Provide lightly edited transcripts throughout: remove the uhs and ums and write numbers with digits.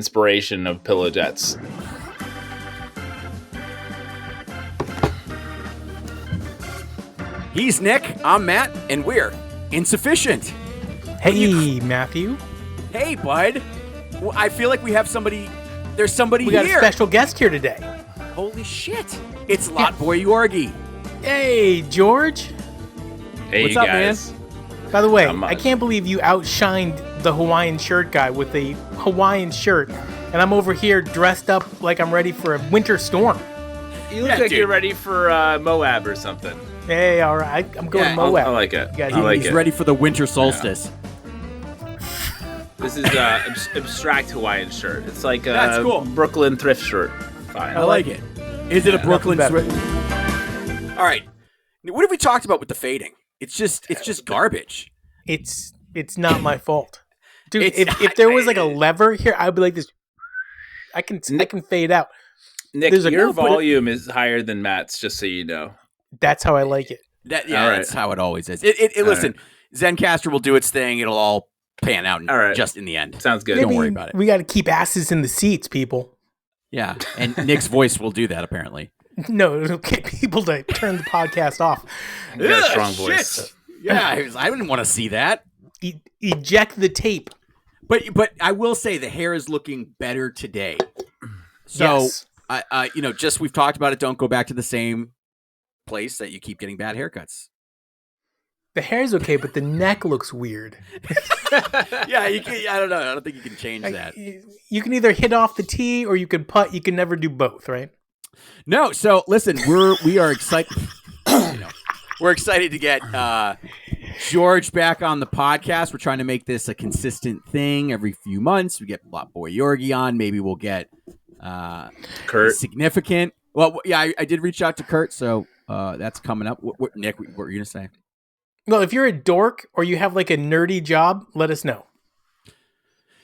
inspiration of pillow jets. He's Nick, I'm Matt, and we're Insufficient. Hey, Matthew. Hey, bud. Well, I feel like we have somebody. There's somebody We here. got a special guest here today. Holy shit. It's Lot Boy Yorgi. Hey, George. Hey, What's you up, guys. By the way, Come on. I can't believe you outshined the Hawaiian shirt guy with a Hawaiian shirt, and I'm over here dressed up like I'm ready for a winter storm. You look Yeah, like dude. you're ready for Moab or something. Hey, all right, I'm going Yeah, Moab. I like it. You guys- I like He's it. ready for the winter solstice. This is abstract Hawaiian shirt. It's like a That's cool. Brooklyn thrift shirt. Fine. I like it. Is it a Brooklyn Nothing sweat? All right. What have we talked about with the fading? It's just garbage. It's not my fault, dude. It's If not, there was like a man. lever here, I'd be like this. I can fade out. Nick, There's a- your no, but it- volume is higher than Matt's, just so you know. That's how I like it. Yeah, All right. that's how it always is. Listen, Zencaster will do its thing. It'll all pan out All right. just in the end. Sounds good. Don't worry about it. We got to keep asses in the seats, people. Yeah, and Nick's voice will do that apparently. No, it'll get people to turn the podcast off. You got a strong Ugh, voice. shit. Yeah, I didn't want to see that. Eject the tape. But I will say the hair is looking better today. So Yes. just we've talked about it. Don't go back to the same place that you keep getting bad haircuts. The hair's okay, but the neck looks weird. Yeah, I don't know. I don't think you can change that. You can either hit off the tee or you can putt. You can never do both, right? No. So listen, we are excited. We're excited to get George back on the podcast. We're trying to make this a consistent thing every few months. We get Lot Boy Yorgi on. Maybe we'll get Kurt. significant. Well, yeah, I did reach out to Kurt, so that's coming up. Nick, what were you gonna say? Well, if you're a dork or you have like a nerdy job, let us know.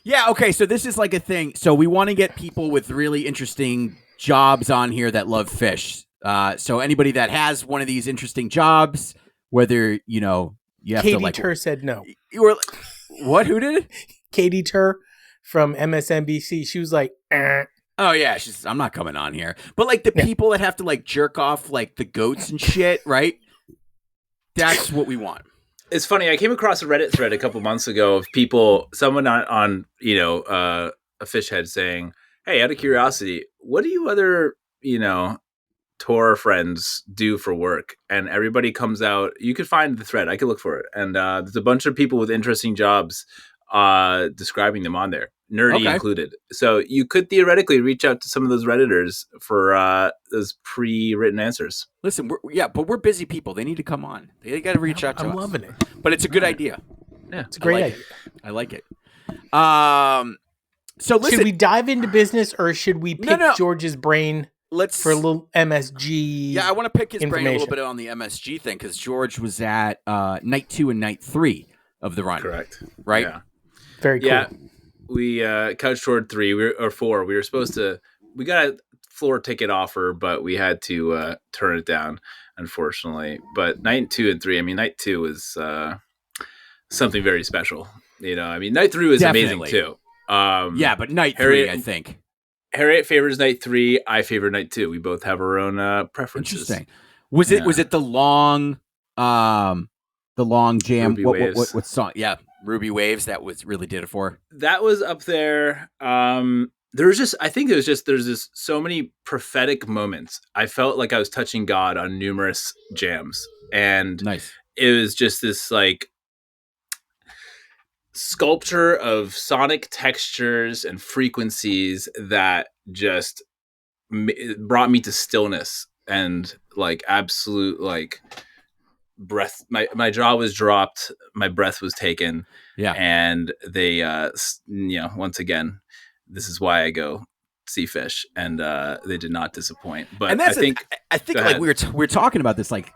Yeah, okay, so this is like a thing. So we want to get people with really interesting jobs on here that love Phish. So anybody that has one of these interesting jobs, whether, you have Katie to like... Tur said no. You were what? Who did it? Katie Tur from MSNBC. She was like, Oh, yeah, I'm not coming on here. But like the people that have to like jerk off like the goats and shit, right? That's what we want. It's funny. I came across a Reddit thread a couple months ago of someone on a Phish head saying, "Hey, out of curiosity, what do you other tour friends do for work?" And everybody comes out. You could find the thread. I could look for it. And there's a bunch of people with interesting jobs describing them on there, nerdy included. So you could theoretically reach out to some of those Redditors for those pre-written answers. Listen, but we're busy people. They need to come on. They got to reach out to us. I'm loving it. But it's a good idea. Yeah, It's a great idea. I like it. So listen, Should we dive into business or should we pick No. George's brain let's for a little MSG? Yeah, I want to pick his brain a little information. bit on the MSG thing because George was at night 2 and night 3 of the run. correct. Right? Yeah. Very cool. Yeah, we couch toured 3 or 4. We were supposed to. We got a floor ticket offer, but we had to turn it down, unfortunately. But night 2 and 3. I mean, night 2 was something very special. Night 3 was Definitely. amazing too. Yeah, but night 3, Harriet- I think. Harriet favors night 3. I favor night 2. We both have our own preferences. Interesting. Was it the long jam? Ruby Waves. What song? Yeah, Ruby Waves. That was really did it for. That was up there. There's just so many prophetic moments. I felt like I was touching God on numerous jams, and Nice. it was just this like sculpture of sonic textures and frequencies that just brought me to stillness and like absolute like breath. My jaw was dropped, my breath was taken. Yeah. And they once again, this is why I go see Phish, and they did not disappoint. But And that's I think like ahead. we were talking about this like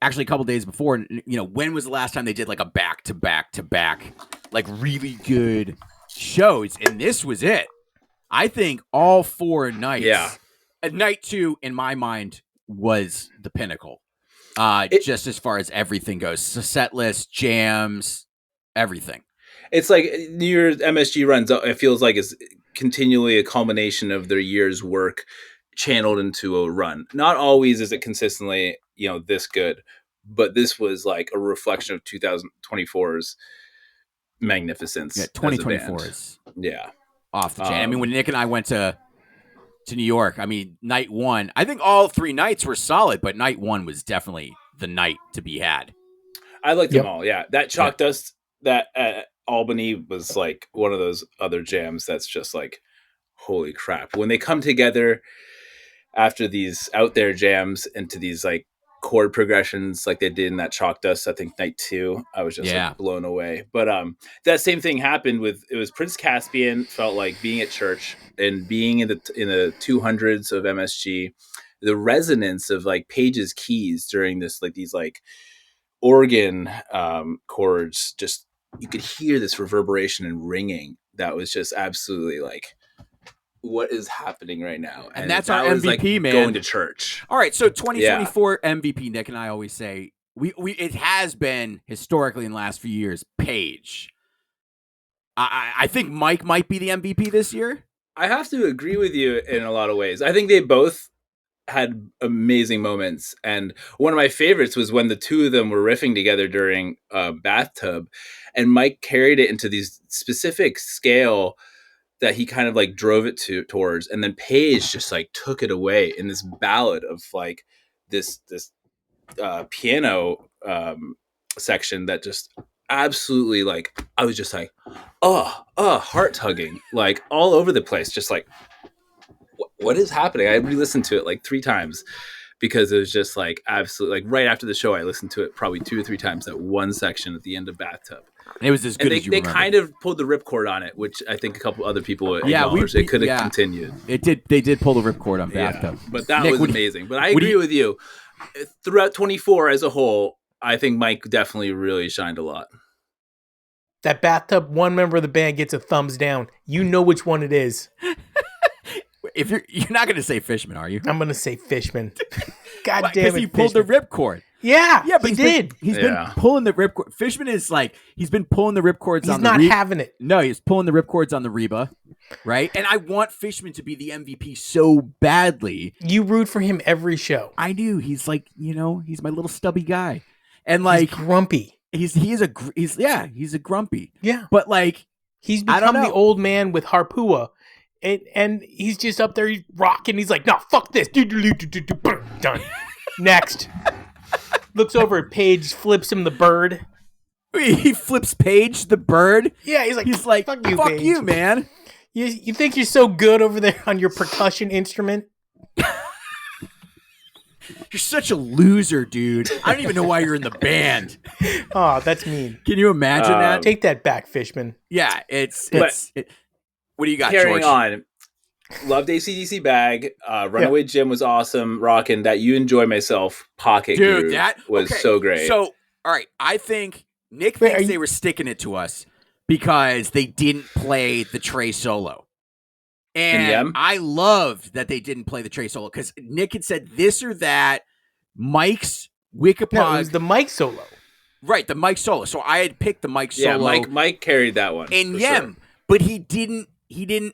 actually a couple days before. And, when was the last time they did like a back to back like really good shows? And this was it. I think all 4 nights. Yeah. At night 2, in my mind, was the pinnacle. Just as far as everything goes, so set list, jams, everything. It's like New Year's MSG runs. It feels like it's continually a culmination of their year's work channeled into a run. Not always is it consistently, this good, but this was like a reflection of 2024's magnificence. Yeah, 2024 is off the chain. I mean, when Nick and I went to New York, I mean, night one, I think all 3 nights were solid, but night one was definitely the night to be had. I liked them all. Yeah, that Chalk Dust that at Albany was like one of those other jams that's just like, holy crap. When they come together after these out there jams into these like chord progressions like they did in that Chalk Dust, I think night 2, I was just like blown away. But that same thing happened with, it was Prince Caspian, felt like being at church and being in the 200s of MSG, the resonance of like Page's keys during this, like these like organ chords, just you could hear this reverberation and ringing that was just absolutely like, what is happening right now? And that's our MVP, like man. Going to church. All right, so 2024 MVP, Nick and I always say we it has been historically in the last few years Page. I think Mike might be the MVP this year. I have to agree with you in a lot of ways. I think they both had amazing moments, and one of my favorites was when the two of them were riffing together during Bathtub, and Mike carried it into these specific scale that he kind of like drove it towards, and then Page just like took it away in this ballad of like this piano section that just absolutely like, I was just like, heart tugging, like all over the place, just like what is happening? I re-listened to it like 3 times because it was just like absolutely like right after the show I listened to it probably 2 or 3 times, that one section at the end of Bathtub. It was as good as you remember. They kind of pulled the ripcord on it, which I think a couple other people acknowledged. It could have continued. It did. They did pull the ripcord on Bathtub. But that Nick, was amazing. But I agree with you. Throughout 24 as a whole, I think Mike definitely really shined a lot. That Bathtub, one member of the band gets a thumbs down. You know which one it is. If you're not going to say Fishman, are you? I'm going to say Fishman. God damn it, because he pulled the ripcord. Yeah, but he's been pulling the ripcord. Fishman is like, he's been pulling the ripcords on the Reba. He's not having it. No, he's pulling the ripcords on the Reba, right? And I want Fishman to be the MVP so badly. You root for him every show. I do. He's like, he's my little stubby guy. And like, he's grumpy. He's a grumpy. Yeah. But like, he's become the old man with Harpua. And he's just up there, he's rocking. He's like, no, fuck this. Done. Next. Looks over at Page, flips him the bird. He flips Page the bird? Yeah, he's like, fuck you, man. You think you're so good over there on your percussion instrument? You're such a loser, dude. I don't even know why you're in the band. Oh, that's mean. Can you imagine that? Take that back, Fishman. Yeah, what do you got, carrying George? On. Loved AC/DC Bag. Runaway Jim was awesome. Rocking that You Enjoy Myself pocket groove was so great. So, all right, I think Nick thinks they were sticking it to us because they didn't play the Trey solo. And I loved that they didn't play the Trey solo because Nick had said this or that. Mike's Wikipog. No, it was the Mike solo. Right, the Mike solo. So I had picked the Mike solo. Yeah, Mike carried that one. And Yem, but he didn't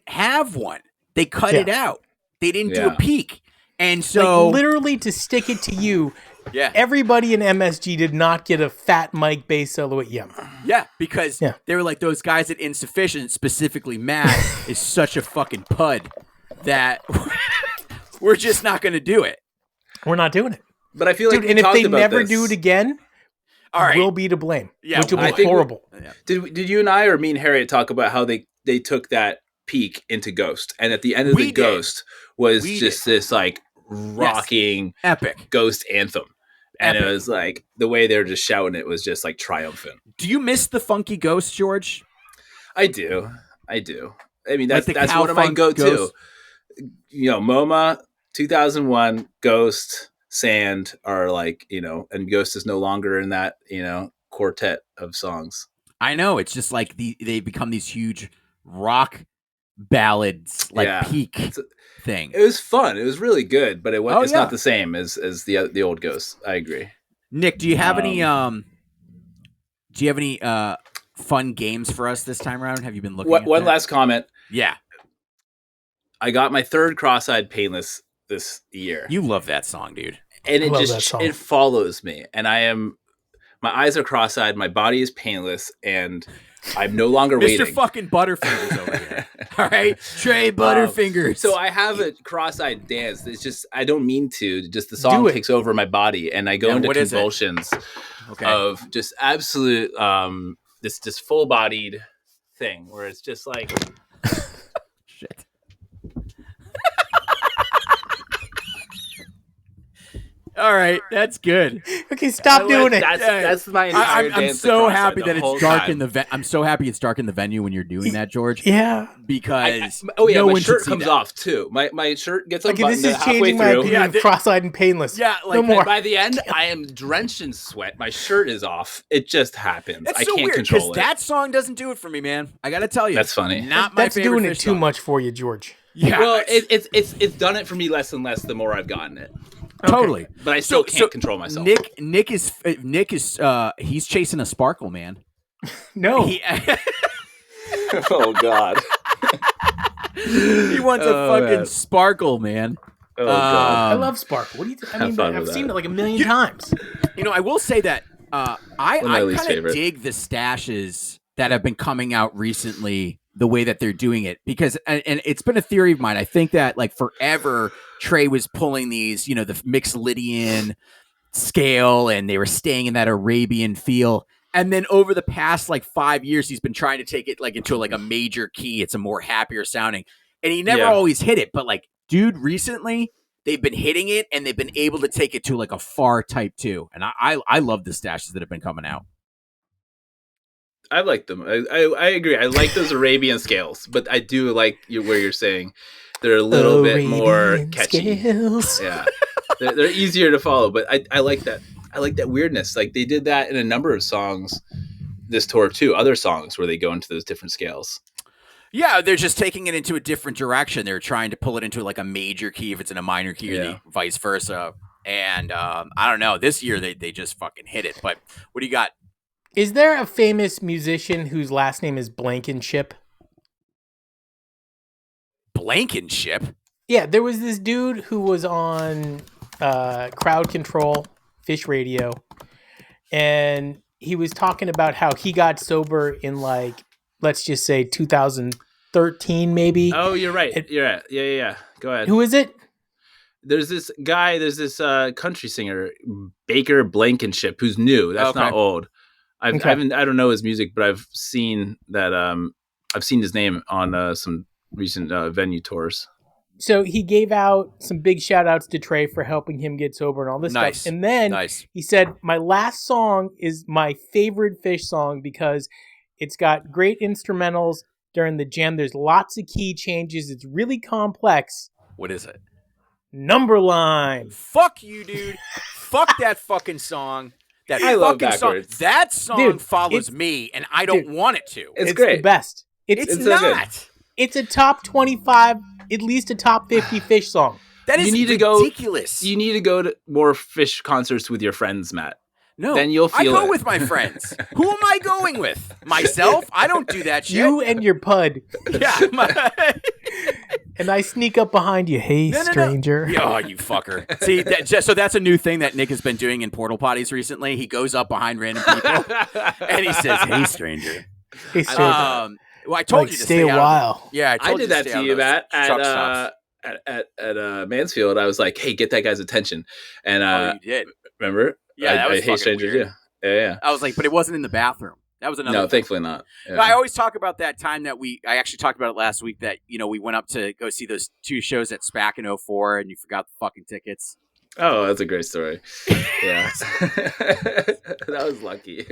have one. They cut it out. They didn't do a peak. And so literally to stick it to you, everybody in MSG did not get a fat Mike bass solo at Yem. Yeah, because they were like, those guys at Insuphishient, specifically Matt, is such a fucking pud that we're just not going to do it. We're not doing it. But I feel like, and if they never do it again, we'll be to blame. Yeah, which will be horrible. Did you and I or me and Harriet talk about how they took that peak into Ghost, and at the end of the Ghost was this like rocking epic Ghost anthem, and it was like the way they were just shouting it was just like triumphant. Do you miss the funky Ghost, George? I do. I mean, that's one of my go-to. MoMA, 2001, Ghost, Sand are like, and Ghost is no longer in that quartet of songs. I know, it's just like they become these huge rock ballads, like peak thing. It was fun. It was really good, but it's not the same as the old Ghost. I agree. Nick, do you have any fun games for us this time around? Have you been looking at one last comment? Yeah. I got my third Cross-Eyed Painless this year. You love that song, dude. And it follows me. And my eyes are cross-eyed, my body is painless, and I'm no longer waiting. Mr. fucking Butterfingers over here. All right? Trey Butterfingers. So I have a cross-eyed dance. It's just, I don't mean to. Just the song takes over my body, and I go into convulsions of just absolute, this full-bodied thing where it's just like... Shit. All right, that's good. Okay, stop doing it. That's my entire dance. I'm so happy that it's dark in the I'm so happy it's dark in the venue when you're doing that, George. Yeah, because my shirt comes off too. My shirt gets unbuttoned this is halfway changing my through. opinion of cross-eyed and painless. Yeah, like no more. By the end, I am drenched in sweat. My shirt is off. It just happens. That's I so can't weird, control it. That song doesn't do it for me, man. I got to tell you, that's funny. Not my That's favorite doing it Phish too song. much for you, George. Yeah, well, it's done it for me less and less the more I've gotten it. Totally, but I still can't control myself. Nick is he's chasing a sparkle, man. No. Oh God. He wants a fucking sparkle, man. Oh God. I love Sparkle. What do you think? I mean, I've seen it like a million times. You know, I will say that I kind of favorite. dig the stashes that have been coming out recently, the way that they're doing it, because and it's been a theory of mine. I think that like forever Trey was pulling these, you know, the mixed Lydian scale, and they were staying in that Arabian feel. And then over the past like 5 years, he's been trying to take it like into like a major key. It's a more happier sounding, and he never always hit it. But like, dude, recently they've been hitting it, and they've been able to take it to like a far type 2. And I love the stashes that have been coming out. I like them. I agree. I like those Arabian scales, but I do like where you're saying they're a little bit more catchy. Scales. Yeah, they're easier to follow, but I like that. I like that weirdness. Like they did that in a number of songs this tour too. Other songs where they go into those different scales. Yeah, they're just taking it into a different direction. They're trying to pull it into like a major key if it's in a minor key, or vice versa. And I don't know. This year they just fucking hit it. But what do you got? Is there a famous musician whose last name is Blankenship? Blankenship? Yeah, there was this dude who was on Crowd Control, Phish Radio, and he was talking about how he got sober in like, let's just say 2013 maybe. Oh, you're right. You're right. Yeah. Go ahead. Who is it? There's this guy, country singer, Baker Blankenship, who's new. That's not old. I don't know his music, but I've seen that. I've seen his name on some recent venue tours. So he gave out some big shout outs to Trey for helping him get sober and all this stuff. And then he said, my last song is my favorite Phish song because it's got great instrumentals during the jam. There's lots of key changes. It's really complex. What is it? Numberline. Fuck you, dude. Fuck that fucking song. I love Backwards. That song follows me, and I don't want it to. It's great. The best. It's not. So it's a top 25, at least a top 50 Phish song. That is ridiculous. You need to go to more Phish concerts with your friends, Matt. No, then you'll feel I go with my friends. Who am I going with? Myself? I don't do that shit. You and your pud. Yeah. And I sneak up behind you. Hey, stranger. No. Oh, you fucker. See, so that's a new thing that Nick has been doing in portal potties recently. He goes up behind random people and he says, hey, stranger. Hey, stranger. Well, I told you to stay a while. Yeah, I did that to you, Matt, at Mansfield. I was like, hey, get that guy's attention. And you did. Remember? Yeah, that was Hey, stranger. weird. Yeah. I was like, but it wasn't in the bathroom. That was another. No, thankfully not. Yeah. I always talk about that time that I actually talked about it last week that, you know, we went up to go see those 2 shows at SPAC in 2004 and you forgot the fucking tickets. Oh, that's a great story. Yeah. That was lucky.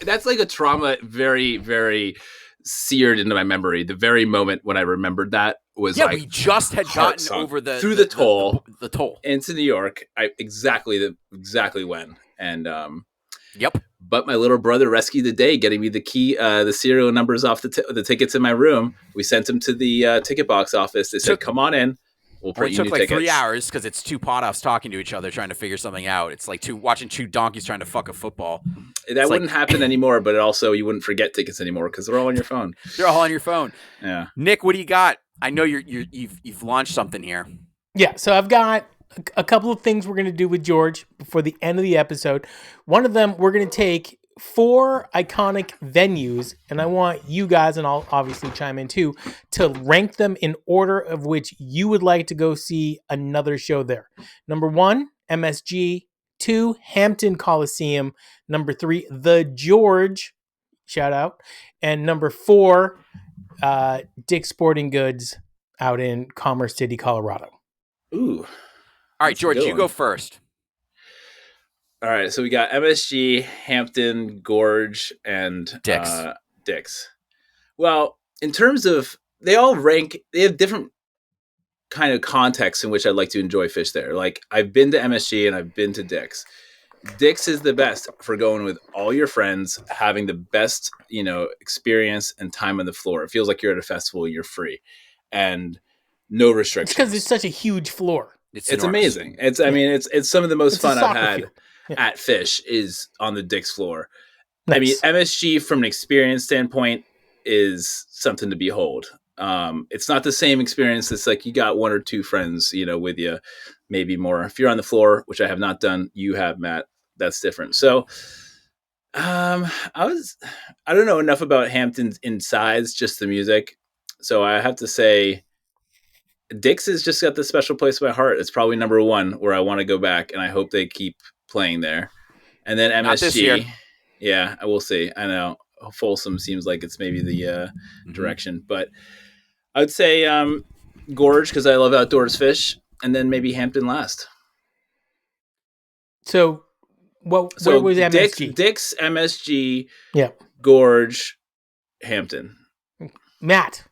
That's like a trauma very, very seared into my memory. The very moment when I remembered that was we just had gotten over through the toll into New York. Exactly when. And yep. But my little brother rescued the day, getting me the key, the serial numbers off the tickets in my room. We sent him to the ticket box office. They said, "Come on in. We'll print you new tickets." It took like 3 hours because it's 2 pot-offs talking to each other trying to figure something out. It's like watching 2 donkeys trying to fuck a football. That wouldn't happen anymore, but also you wouldn't forget tickets anymore because they're all on your phone. They're all on your phone. Yeah. Nick, what do you got? I know you've launched something here. Yeah, so I've got a couple of things we're going to do with George before the end of the episode. One of them, we're going to take 4 iconic venues, and I want you guys, and I'll obviously chime in too, to rank them in order of which you would like to go see another show there. Number 1, MSG. 2, Hampton Coliseum. Number 3, The George. Shout out. And number 4, Dick's Sporting Goods out in Commerce City, Colorado. Ooh. All right, George, you go first. All right, so we got MSG, Hampton, Gorge, and Dick's. Dick's. Well, in terms of, they all rank, they have different kind of contexts in which I'd like to enjoy Phish there. Like, I've been to MSG and I've been to Dick's. Dick's is the best for going with all your friends, having the best, experience and time on the floor. It feels like you're at a festival, you're free, and no restrictions. Because it's such a huge floor. It's amazing. It's some of the most fun I've had at Phish is on the Dick's floor. Nice. I mean, MSG from an experience standpoint is something to behold. It's not the same experience. It's like you got 1 or 2 friends, with you, maybe more. If you're on the floor, which I have not done, you have, Matt. That's different. So, I don't know enough about Hampton's insides, just the music. So I have to say, Dick's has just got this special place in my heart. It's probably number 1 where I want to go back, and I hope they keep playing there. And then MSG, not this year. Yeah, I will see. I know Folsom seems like it's maybe the direction, but I would say Gorge because I love outdoors Phish, and then maybe Hampton last. So, where was MSG? Dick's, MSG, yeah, Gorge, Hampton. Matt.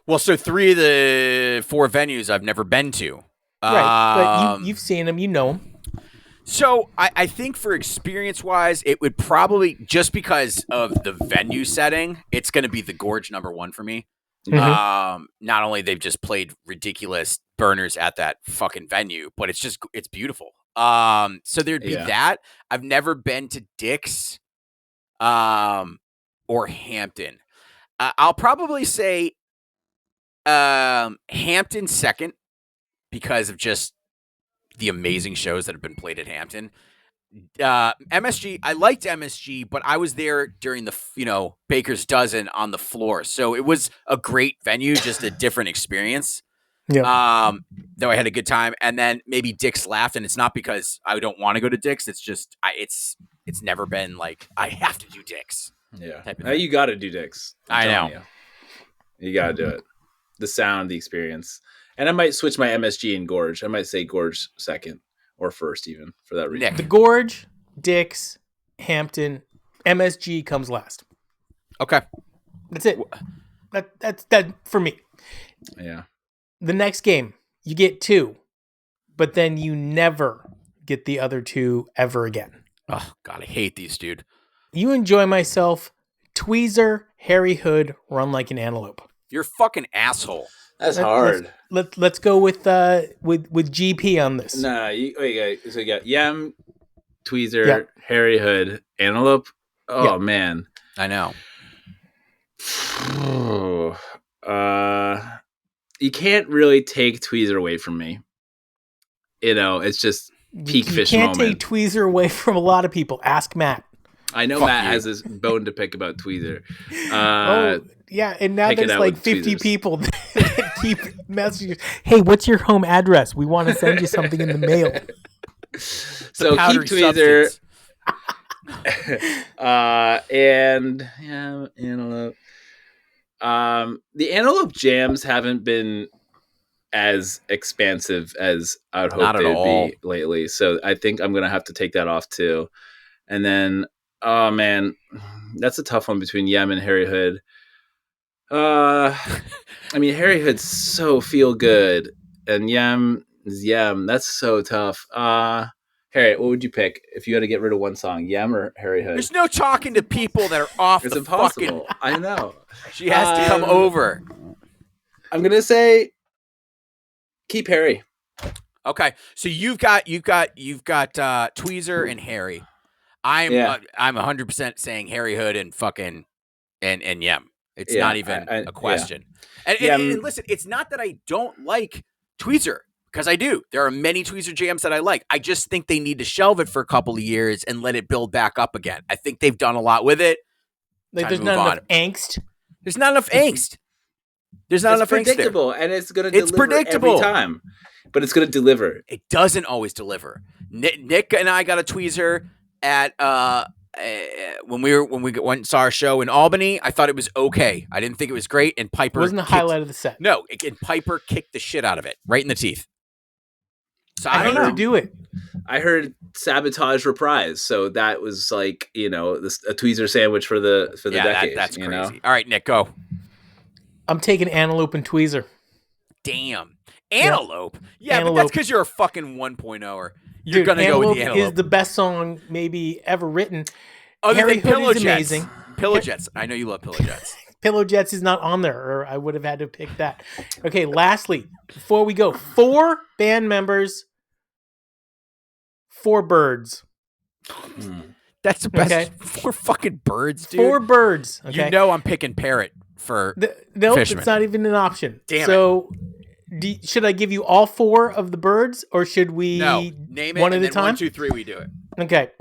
Well, so 3 of the 4 venues I've never been to. Right, but you've seen them, you know them. So I think for experience-wise, it would probably, just because of the venue setting, it's going to be the Gorge number 1 for me. Mm-hmm. Not only they've just played ridiculous burners at that fucking venue, but it's beautiful. So there'd be that. I've never been to Dick's or Hampton. I'll probably say Hampton second because of just the amazing shows that have been played at Hampton. MSG, I liked MSG, but I was there during the Baker's Dozen on the floor, so it was a great venue, just a different experience. Yeah. Though I had a good time, and then maybe Dick's laughed, and it's not because I don't want to go to Dick's. It's just it's never been like I have to do Dick's. Yeah, now you got to do Dick's. I know. You got to do it. The sound, the experience. And I might switch my MSG and Gorge. I might say Gorge second or first even for that reason. The Gorge, Dick's, Hampton, MSG comes last. Okay. That's it. That's for me. Yeah. The next game, you get 2, but then you never get the other 2 ever again. Oh, God, I hate these, dude. You Enjoy Myself, Tweezer, Harry Hood, Run Like an Antelope. You're a fucking asshole. That's hard. Let's go with GP on this. Nah, so you got Yem, Tweezer, Harry Hood, Antelope. Oh man, I know. You can't really take Tweezer away from me. It's just peak Phish moment. You can't take Tweezer away from a lot of people. Ask Matt. I know Matt has this bone to pick about Tweezer. And now there's like 50 people that keep messages. Hey, what's your home address? We want to send you something in the mail. So keep Tweezer. And Antelope. The Antelope jams haven't been as expansive as I would hope they'd be lately. So I think I'm going to have to take that off too. And then, oh man, that's a tough one between Yem and Harry Hood. I mean, Harry Hood's so feel good, and Yem is Yem. That's so tough. Harry, what would you pick if you had to get rid of one song, Yem or Harry Hood? There's no talking to people that are off it's the impossible. fucking... I know. She has to come over. I'm gonna say keep Harry. Okay, so you've got Tweezer and Harry. I'm 100% saying Harry Hood and fucking and Yem. It's not even a question. And listen, it's not that I don't like Tweezer, because I do. There are many Tweezer jams that I like. I just think they need to shelve it for a couple of years and let it build back up again. I think they've done a lot with it. Like, there's not enough angst. There's not enough angst. There's not enough angst. It's predictable, and it's going to deliver every time. But it's going to deliver. It doesn't always deliver. Nick and I got a Tweezer at when we went and saw our show in Albany. I thought it was okay. I didn't think it was great, and Piper wasn't the highlight of the set. No, and Piper kicked the shit out of it right in the teeth. So I don't know. To do it. I heard Sabotage Reprise, so that was like, a Tweezer sandwich for the decade. That's crazy. All right, Nick, go. I'm taking Antelope and Tweezer. Damn. Antelope? Yeah, Antelope. But that's because you're a fucking 1.0er. You're going to go with the Antelope. Is the best song maybe ever written. Other Harry than Pillow Jets. Amazing. Pillow Jets. I know you love Pillow Jets. Pillow Jets is not on there, or I would have had to pick that. Okay, lastly, before we go, 4 band members, 4 That's the best. Okay. 4 fucking birds, dude. 4 birds. Okay? You know I'm picking Parrot for nope, Fishman. It's not even an option. Damn so, should I give you all 4 of the birds, or should we name it one at a time? 1, 2, 3, we do it. Okay.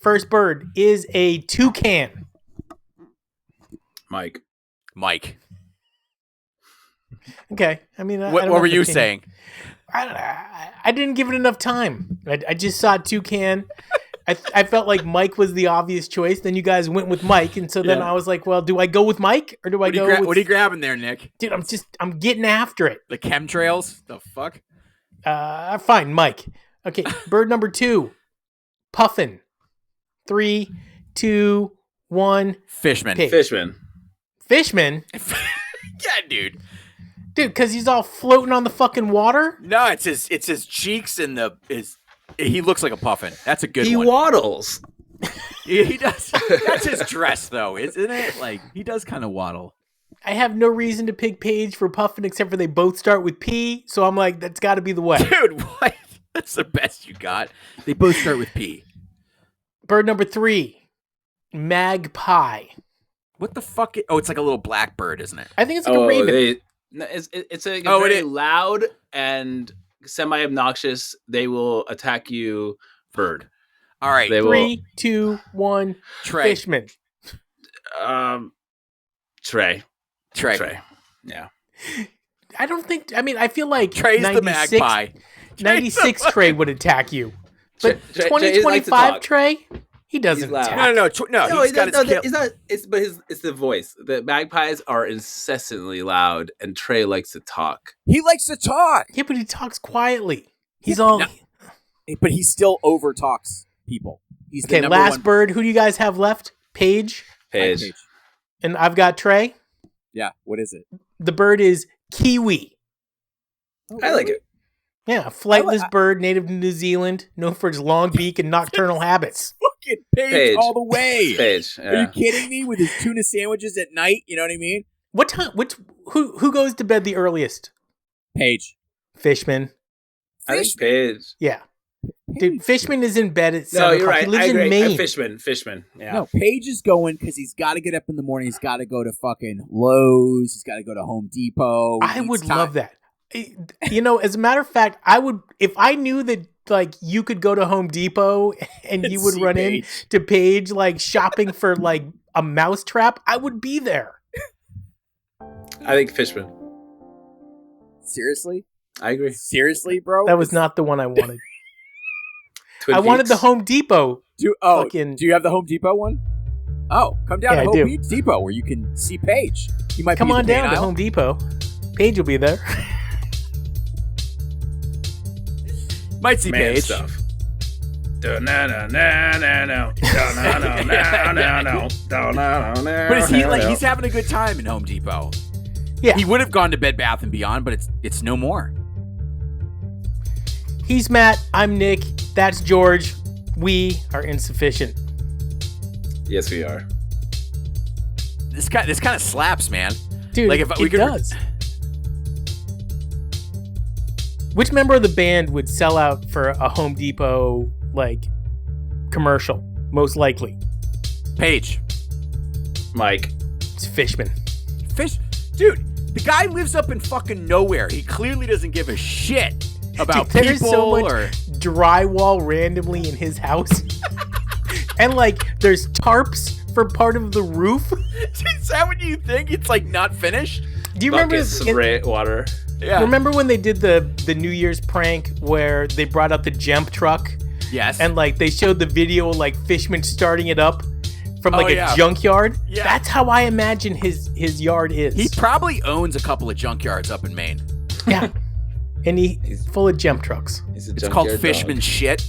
First bird is a toucan. Mike. Okay. I mean, what were you saying? I didn't give it enough time. I just saw toucan. I felt like Mike was the obvious choice. Then you guys went with Mike, and so then I was like, well, do I go with Mike or do I go with... What are you grabbing there, Nick? Dude, I'm getting after it. The chemtrails? The fuck? Fine, Mike. Okay, bird number 2, Puffin. 3, 2, 1. Fishman. Pick. Fishman? Yeah, dude. Dude, because he's all floating on the fucking water? No, it's his cheeks and he looks like a puffin. That's a good one. He waddles. Yeah, he does. That's his dress, though, isn't it? Like, he does kind of waddle. I have no reason to pick Paige for Puffin except for they both start with P, so I'm like, that's got to be the way. Dude, what? That's the best you got. They both start with P. Bird number 3, Magpie. What the fuck? It's like a little blackbird, isn't it? I think it's like a raven. It's a very loud and semi-obnoxious. They will attack you bird. All right. 3, 2, 1. Trey. Fishman. Trey. Yeah. I don't think... I mean, I feel like Trey's 96, the magpie. 96 Trey would attack you. But 2025 Trey... He doesn't attack. No, he's got his kill. It's the voice. The magpies are incessantly loud, and Trey likes to talk. He likes to talk. Yeah, but he talks quietly. But he still over talks people. He's okay. Last bird. Who do you guys have left? Paige. And I've got Trey. Yeah. What is it? The bird is kiwi. I like it. Yeah, a flightless bird native to New Zealand, known for its long beak and nocturnal habits. Fucking Paige all the way. Paige. Yeah. Are you kidding me? With his tuna sandwiches at night, you know what I mean? What time? Who goes to bed the earliest? Paige. Fishman. I think Paige. Yeah. Dude, Fishman is in bed at 7 No, you're right. He lives in Maine. Fishman. Yeah. No, Paige is going because he's got to get up in the morning. He's got to go to fucking Lowe's. He's got to go to Home Depot. I would love that. You know, as a matter of fact, I would, if I knew that like you could go to Home Depot and you would run into Paige like shopping for like a mousetrap, I would be there. I think Fishman. Seriously? I agree. Seriously, bro? That was not the one I wanted. I wanted the Home Depot. Do you have the Home Depot one? Oh, come down to Home Depot where you can see Paige. You might come on down to Home Depot. Paige will be there. Might see Paige. Stuff. But is he like he's having a good time in Home Depot? Yeah. He would have gone to Bed Bath & Beyond, but it's no more. He's Matt. I'm Nick. That's George. We are insufficient. Yes, we are. This kind of slaps, man. Dude, like if it does. Which member of the band would sell out for a Home Depot like commercial? Most likely. Paige. Mike. It's Fishman. Dude, the guy lives up in fucking nowhere. He clearly doesn't give a shit about Dude, there's people so much or drywall randomly in his house. And like there's tarps for part of the roof. Is that what you think? It's like not finished? Do you remember Buckets of water. Yeah. Remember when they did the New Year's prank where they brought out the Jemp truck? Yes. And like they showed the video of like Fishman starting it up from like yeah. a junkyard. Yeah. That's how I imagine his yard is. He probably owns a couple of junkyards up in Maine. Yeah. And he's full of Jemp trucks. He's a It's called junkyard Fishman dog. shit.